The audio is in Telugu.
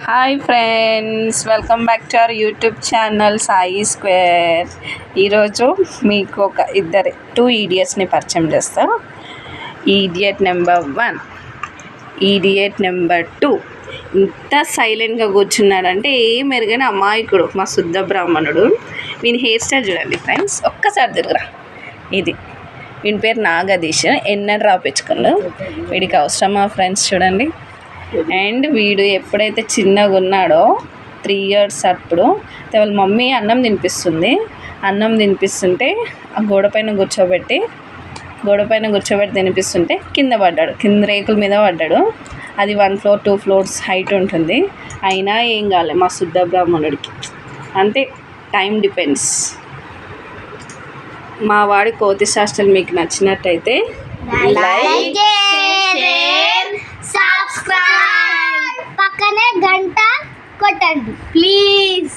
Hi friends, welcome back to our YouTube channel Sai square. ఈరోజు మీకు టూ ఈడియట్స్ని పరిచయం చేస్తా. Idiot number 1, idiot number 2. ఇంత సైలెంట్గా కూర్చున్నాడంటే ఏం ఎరగని అమాయకుడు మా శుద్ధ బ్రాహ్మణుడు. వీని హెయిర్ స్టైల్ చూడండి ఫ్రెండ్స్, ఒక్కసారి తిరుగురా. ఇది వీని పేరు నాగదీష్. ఎన్నడూ రాపించుకున్నాడు. వీడికి అవసరమా ఫ్రెండ్స్? చూడండి. అండ్ వీడు ఎప్పుడైతే చిన్నగా ఉన్నాడో 3 years అప్పుడు వాళ్ళ మమ్మీ అన్నం తినిపిస్తుంటే ఆ గోడ పైన కూర్చోబెట్టి తినిపిస్తుంటే కింద పడ్డాడు. కింద రేకుల మీద పడ్డాడు. అది 1 floor 2 floors హైట్ ఉంటుంది. అయినా ఏం కాలే మా శుద్ధ బ్రాహ్మణుడికి. అంతే, టైం డిపెండ్స్. మా వాడి కోతి శాస్త్రాలు మీకు నచ్చినట్టయితే లైక్ షేర్ సబ్స్క్రైబ్ పక్కనే గంట కొట్టండి ప్లీజ్.